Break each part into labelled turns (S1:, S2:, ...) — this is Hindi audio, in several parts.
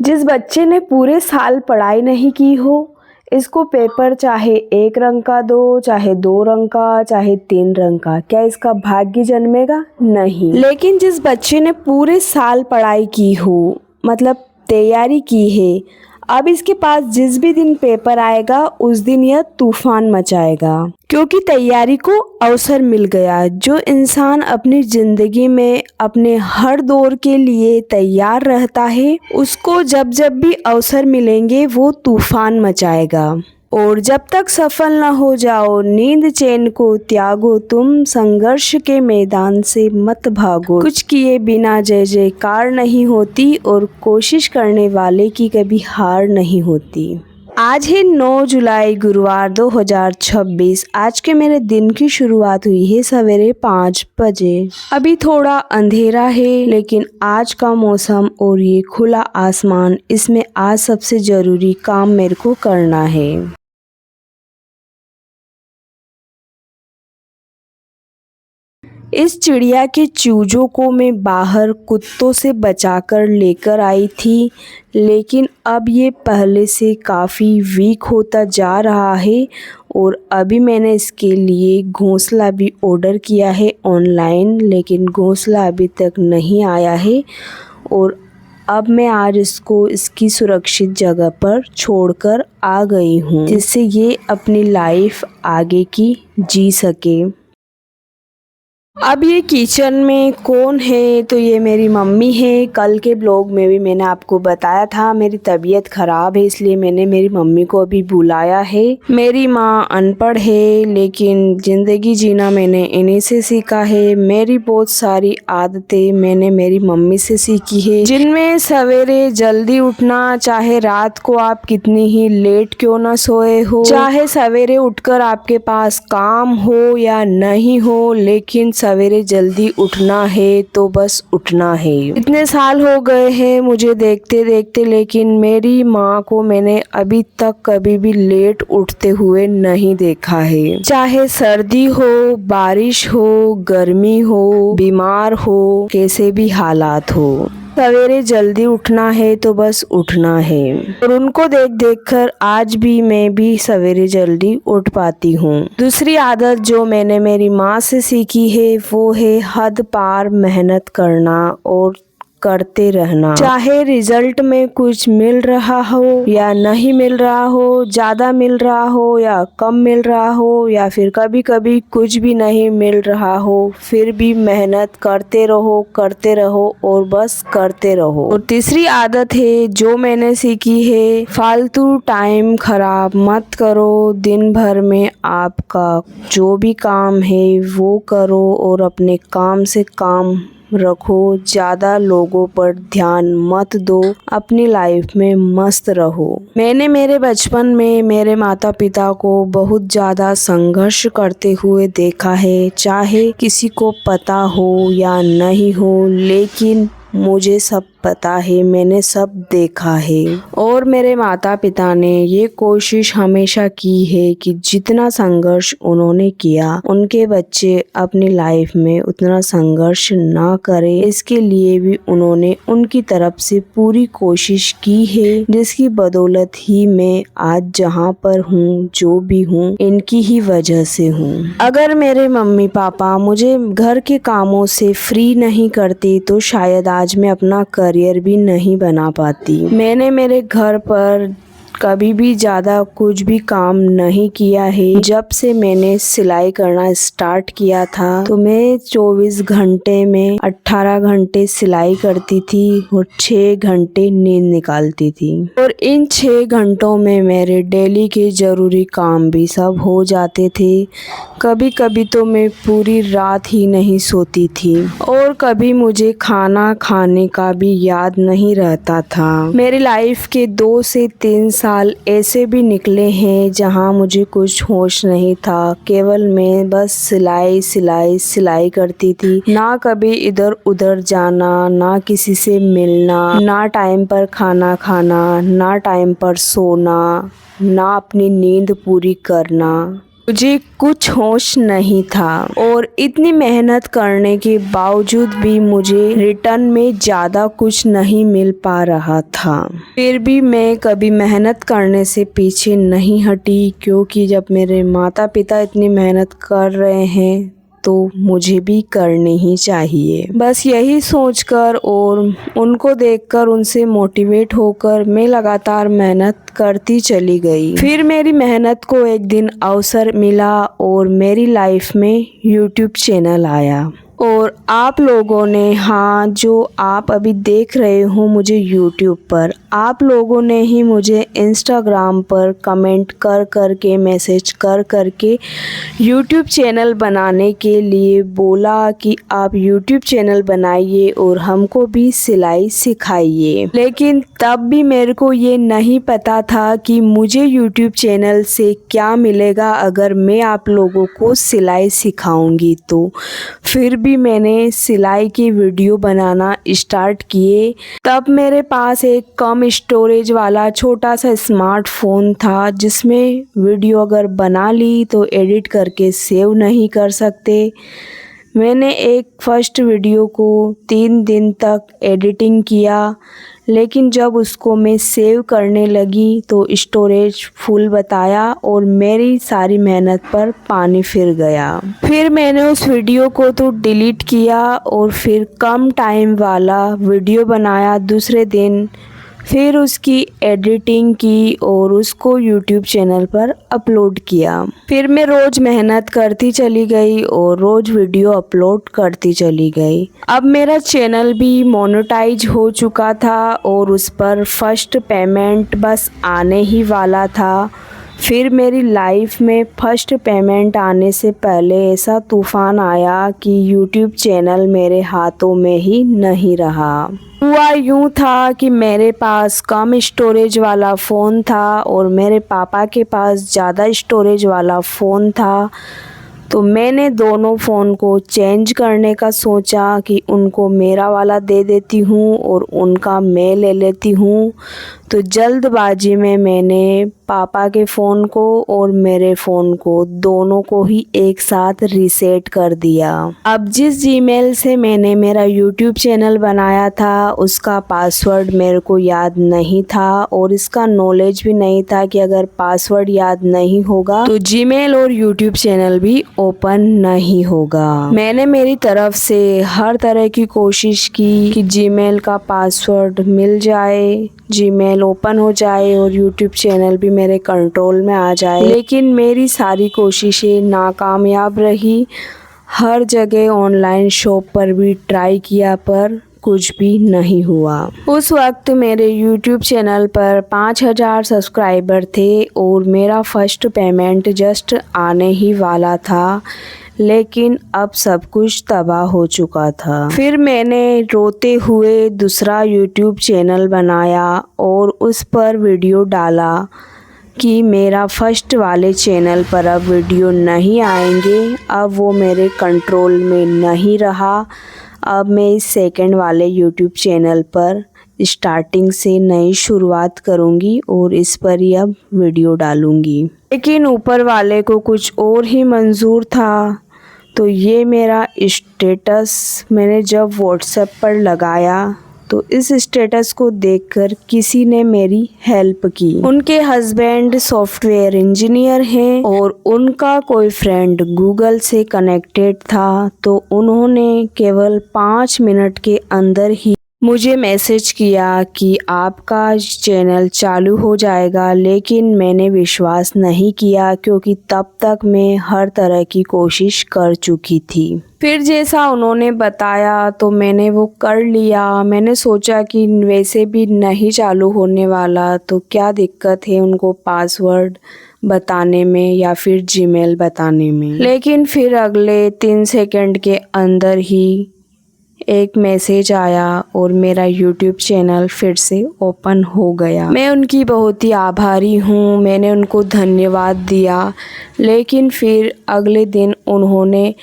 S1: जिस बच्चे ने पूरे साल पढ़ाई नहीं की हो, इसको पेपर चाहे 1 रंग का दो, चाहे 2 रंग का, चाहे 3 रंग का, क्या इसका भाग्य जन्मेगा? नहीं। लेकिन जिस बच्चे ने पूरे साल पढ़ाई की हो, मतलब तैयारी की है, अब इसके पास जिस भी दिन पेपर आएगा उस दिन यह तूफान मचाएगा, क्योंकि तैयारी को अवसर मिल गया। जो इंसान अपनी जिंदगी में अपने हर दौर के लिए तैयार रहता है, उसको जब जब भी अवसर मिलेंगे वो तूफान मचाएगा। और जब तक सफल न हो जाओ, नींद चैन को त्यागो, तुम संघर्ष के मैदान से मत भागो। कुछ किए बिना जय जयकार नहीं होती, और कोशिश करने वाले की कभी हार नहीं होती। आज है 9 जुलाई गुरुवार 2026। आज के मेरे दिन की शुरुआत हुई है सवेरे 5 बजे। अभी थोड़ा अंधेरा है, लेकिन आज का मौसम और ये खुला आसमान, इसमें आज सबसे जरूरी काम मेरे को करना है। इस चिड़िया के चूजों को मैं बाहर कुत्तों से बचाकर लेकर आई थी, लेकिन अब ये पहले से काफ़ी वीक होता जा रहा है। और अभी मैंने इसके लिए घोंसला भी ऑर्डर किया है ऑनलाइन, लेकिन घोंसला अभी तक नहीं आया है। और अब मैं आज इसको इसकी सुरक्षित जगह पर छोड़कर आ गई हूँ, जिससे ये अपनी लाइफ आगे की जी सके। अब ये किचन में कौन है, तो ये मेरी मम्मी है। कल के ब्लॉग में भी मैंने आपको बताया था मेरी तबीयत ख़राब है, इसलिए मैंने मेरी मम्मी को अभी बुलाया है। मेरी माँ अनपढ़ है, लेकिन ज़िंदगी जीना मैंने इन्हीं से सीखा है। मेरी बहुत सारी आदतें मैंने मेरी मम्मी से सीखी है, जिनमें सवेरे जल्दी उठना, चाहे रात को आप कितनी ही लेट क्यों ना सोए हो, चाहे सवेरे उठकर आपके पास काम हो या नहीं हो, लेकिन सवेरे जल्दी उठना है तो बस उठना है। इतने साल हो गए हैं मुझे देखते देखते, लेकिन मेरी माँ को मैंने अभी तक कभी भी लेट उठते हुए नहीं देखा है। चाहे सर्दी हो, बारिश हो, गर्मी हो, बीमार हो, कैसे भी हालात हो, सवेरे जल्दी उठना है तो बस उठना है। और उनको देख देख कर आज भी मैं भी सवेरे जल्दी उठ पाती हूँ। दूसरी आदत जो मैंने मेरी माँ से सीखी है वो है हद पार मेहनत करना और करते रहना। चाहे रिजल्ट में कुछ मिल रहा हो या नहीं मिल रहा हो, ज्यादा मिल रहा हो या कम मिल रहा हो, या फिर कभी कभी कुछ भी नहीं मिल रहा हो, फिर भी मेहनत करते रहो और बस करते रहो। और तीसरी आदत है जो मैंने सीखी है, फालतू टाइम खराब मत करो। दिन भर में आपका जो भी काम है वो करो और अपने काम से काम रखो। ज़्यादा लोगों पर ध्यान मत दो, अपनी लाइफ में मस्त रहो। मैंने मेरे बचपन में मेरे माता पिता को बहुत ज़्यादा संघर्ष करते हुए देखा है, चाहे किसी को पता हो या नहीं हो, लेकिन मुझे सब पता है, मैंने सब देखा है। और मेरे माता पिता ने ये कोशिश हमेशा की है कि जितना संघर्ष उन्होंने किया, उनके बच्चे अपनी लाइफ में उतना संघर्ष ना करें, इसके लिए भी उन्होंने उनकी तरफ से पूरी कोशिश की है, जिसकी बदौलत ही मैं आज जहाँ पर हूँ, जो भी हूँ, इनकी ही वजह से हूँ। अगर मेरे मम्मी पापा मुझे घर के कामों से फ्री नहीं करते तो शायद आज मैं अपना करियर भी नहीं बना पाती। मैंने मेरे घर पर कभी भी ज़्यादा कुछ भी काम नहीं किया है। जब से मैंने सिलाई करना स्टार्ट किया था तो मैं 24 घंटे में 18 घंटे सिलाई करती थी और 6 घंटे नींद निकालती थी। और इन 6 घंटों में मेरे डेली के ज़रूरी काम भी सब हो जाते थे। कभी कभी तो मैं पूरी रात ही नहीं सोती थी, और कभी मुझे खाना खाने का भी याद नहीं रहता था। मेरी लाइफ के 2 से 3 साल ऐसे भी निकले हैं जहां मुझे कुछ होश नहीं था, केवल मैं बस सिलाई करती थी। ना कभी इधर उधर जाना, ना किसी से मिलना, ना टाइम पर खाना खाना, ना टाइम पर सोना, ना अपनी नींद पूरी करना। मुझे कुछ होश नहीं था और इतनी मेहनत करने के बावजूद भी मुझे रिटर्न में ज़्यादा कुछ नहीं मिल पा रहा था। फिर भी मैं कभी मेहनत करने से पीछे नहीं हटी, क्योंकि जब मेरे माता पिता इतनी मेहनत कर रहे हैं तो मुझे भी करनी ही चाहिए। बस यही सोचकर और उनको देखकर उनसे मोटिवेट होकर मैं लगातार मेहनत करती चली गई। फिर मेरी मेहनत को एक दिन अवसर मिला और मेरी लाइफ में यूट्यूब चैनल आया। और आप लोगों ने, हाँ, जो आप अभी देख रहे हो मुझे यूट्यूब पर, आप लोगों ने ही मुझे इंस्टाग्राम पर कमेंट कर कर के, मैसेज कर कर के यूट्यूब चैनल बनाने के लिए बोला कि आप यूट्यूब चैनल बनाइए और हमको भी सिलाई सिखाइए। लेकिन तब भी मेरे को ये नहीं पता था कि मुझे यूट्यूब चैनल से क्या मिलेगा अगर मैं आप लोगों को सिलाई सिखाऊंगी तो। फिर भी मैंने सिलाई की वीडियो बनाना स्टार्ट किए। तब मेरे पास एक कम स्टोरेज वाला छोटा सा स्मार्टफोन था, जिसमें वीडियो अगर बना ली तो एडिट करके सेव नहीं कर सकते। मैंने एक फर्स्ट वीडियो को 3 दिन तक एडिटिंग किया, लेकिन जब उसको मैं सेव करने लगी तो स्टोरेज फुल बताया और मेरी सारी मेहनत पर पानी फिर गया। फिर मैंने उस वीडियो को तो डिलीट किया और फिर कम टाइम वाला वीडियो बनाया दूसरे दिन। फिर उसकी एडिटिंग की और उसको यूट्यूब चैनल पर अपलोड किया। फिर मैं रोज़ मेहनत करती चली गई और रोज़ वीडियो अपलोड करती चली गई। अब मेरा चैनल भी मोनेटाइज हो चुका था और उस पर फर्स्ट पेमेंट बस आने ही वाला था। फिर मेरी लाइफ में फर्स्ट पेमेंट आने से पहले ऐसा तूफ़ान आया कि यूट्यूब चैनल मेरे हाथों में ही नहीं रहा। हुआ यूँ था कि मेरे पास कम स्टोरेज वाला फ़ोन था और मेरे पापा के पास ज़्यादा स्टोरेज वाला फ़ोन था। तो मैंने दोनों फ़ोन को चेंज करने का सोचा कि उनको मेरा वाला दे देती हूँ और उनका मैं ले लेती हूँ। तो जल्दबाजी में मैंने पापा के फ़ोन को और मेरे फ़ोन को दोनों को ही एक साथ रीसेट कर दिया। अब जिस जीमेल से मैंने मेरा यूट्यूब चैनल बनाया था उसका पासवर्ड मेरे को याद नहीं था और इसका नॉलेज भी नहीं था कि अगर पासवर्ड याद नहीं होगा तो जीमेल और यूट्यूब चैनल भी ओपन नहीं होगा। मैंने मेरी तरफ से हर तरह की कोशिश की कि जीमेल का पासवर्ड मिल जाए, जीमेल ओपन हो जाए और यूट्यूब चैनल भी मेरे कंट्रोल में आ जाए, लेकिन मेरी सारी कोशिशें नाकामयाब रही। हर जगह ऑनलाइन शॉप पर भी ट्राई किया पर कुछ भी नहीं हुआ। उस वक्त मेरे यूट्यूब चैनल पर 5000 सब्सक्राइबर थे और मेरा फर्स्ट पेमेंट जस्ट आने ही वाला था, लेकिन अब सब कुछ तबाह हो चुका था। फिर मैंने रोते हुए दूसरा यूट्यूब चैनल बनाया और उस पर वीडियो डाला कि मेरा फर्स्ट वाले चैनल पर अब वीडियो नहीं आएंगे, अब वो मेरे कंट्रोल में नहीं रहा। अब मैं इस सेकंड वाले यूट्यूब चैनल पर स्टार्टिंग से नई शुरुआत करूंगी और इस पर ही अब वीडियो डालूंगी। लेकिन ऊपर वाले को कुछ और ही मंजूर था। तो ये मेरा स्टेटस मैंने जब व्हाट्सएप पर लगाया तो इस स्टेटस को देखकर किसी ने मेरी हेल्प की। उनके हस्बैंड सॉफ्टवेयर इंजीनियर हैं और उनका कोई फ्रेंड गूगल से कनेक्टेड था, तो उन्होंने केवल 5 मिनट के अंदर ही मुझे मैसेज किया कि आपका चैनल चालू हो जाएगा। लेकिन मैंने विश्वास नहीं किया क्योंकि तब तक मैं हर तरह की कोशिश कर चुकी थी। फिर जैसा उन्होंने बताया तो मैंने वो कर लिया। मैंने सोचा कि वैसे भी नहीं चालू होने वाला तो क्या दिक्कत है उनको पासवर्ड बताने में या फिर जीमेल बताने में। लेकिन फिर अगले 3 सेकंड के अंदर ही एक मैसेज आया और मेरा यूट्यूब चैनल फिर से ओपन हो गया। मैं उनकी बहुत ही आभारी हूँ, मैंने उनको धन्यवाद दिया। लेकिन फिर अगले दिन उन्होंने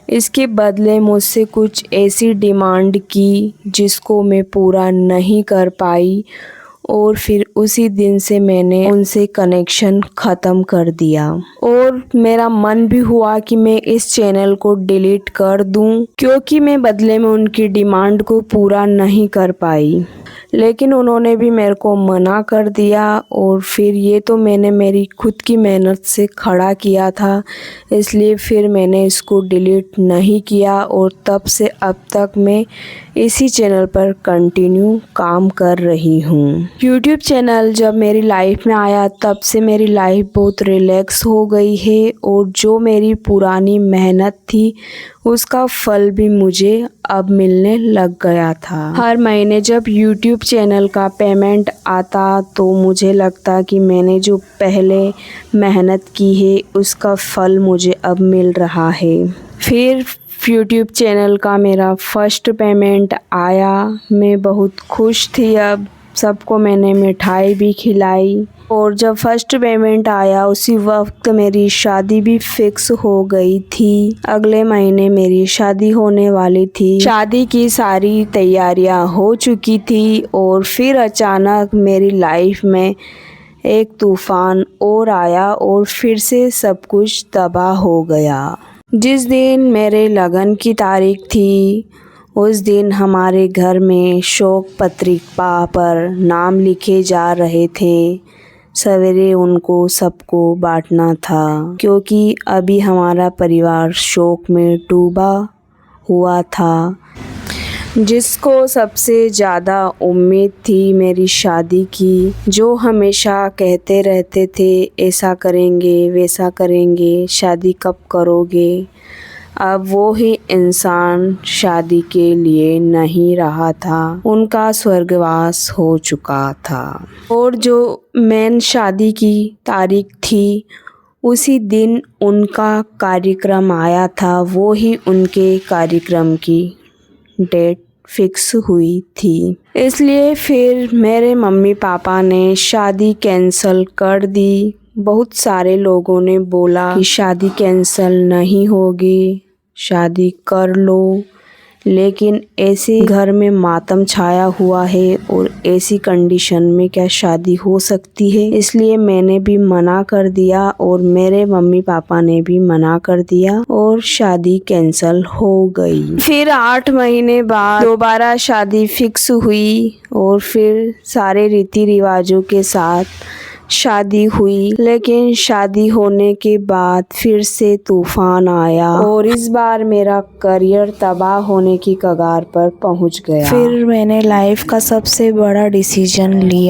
S1: इसके बदले मुझसे कुछ ऐसी डिमांड की जिसको मैं पूरा नहीं कर पाई और फिर उसी दिन से मैंने उनसे कनेक्शन ख़त्म कर दिया और मेरा मन भी हुआ कि मैं इस चैनल को डिलीट कर दूं, क्योंकि मैं बदले में उनकी डिमांड को पूरा नहीं कर पाई। लेकिन उन्होंने भी मेरे को मना कर दिया और फिर ये तो मैंने मेरी खुद की मेहनत से खड़ा किया था, इसलिए फिर मैंने इसको डिलीट नहीं किया और तब से अब तक मैं इसी चैनल पर कंटिन्यू काम कर रही हूँ। यूट्यूब चैनल जब मेरी लाइफ में आया तब से मेरी लाइफ बहुत रिलैक्स हो गई है और जो मेरी पुरानी मेहनत थी उसका फल भी मुझे अब मिलने लग गया था। हर महीने जब यूट्यूब चैनल का पेमेंट आता तो मुझे लगता कि मैंने जो पहले मेहनत की है उसका फल मुझे अब मिल रहा है। फिर यूट्यूब चैनल का मेरा फर्स्ट पेमेंट आया, मैं बहुत खुश थी। अब सबको मैंने मिठाई भी खिलाई और जब फर्स्ट पेमेंट आया उसी वक्त मेरी शादी भी फिक्स हो गई थी। अगले महीने मेरी शादी होने वाली थी। शादी की सारी तैयारियां हो चुकी थी और फिर अचानक मेरी लाइफ में एक तूफ़ान और आया और फिर से सब कुछ तबाह हो गया। जिस दिन मेरे लगन की तारीख थी उस दिन हमारे घर में शोक पत्रिका पर नाम लिखे जा रहे थे। सवेरे उनको सबको बांटना था क्योंकि अभी हमारा परिवार शोक में डूबा हुआ था। जिसको सबसे ज़्यादा उम्मीद थी मेरी शादी की, जो हमेशा कहते रहते थे ऐसा करेंगे वैसा करेंगे, शादी कब करोगे, अब वो ही इंसान शादी के लिए नहीं रहा था, उनका स्वर्गवास हो चुका था। और जो मेन शादी की तारीख थी उसी दिन उनका कार्यक्रम आया था, वो ही उनके कार्यक्रम की डेट फिक्स हुई थी। इसलिए फिर मेरे मम्मी पापा ने शादी कैंसिल कर दी। बहुत सारे लोगों ने बोला कि शादी कैंसिल नहीं होगी, शादी कर लो, लेकिन ऐसे घर में मातम छाया हुआ है और ऐसी कंडीशन में क्या शादी हो सकती है। इसलिए मैंने भी मना कर दिया और मेरे मम्मी पापा ने भी मना कर दिया और शादी कैंसिल हो गई। फिर 8 महीने बाद दोबारा शादी फिक्स हुई और फिर सारे रीति रिवाजों के साथ शादी हुई। लेकिन शादी होने के बाद फिर से तूफान आया और इस बार मेरा करियर तबाह होने की कगार पर पहुंच गया। फिर मैंने लाइफ का सबसे बड़ा डिसीजन लिया।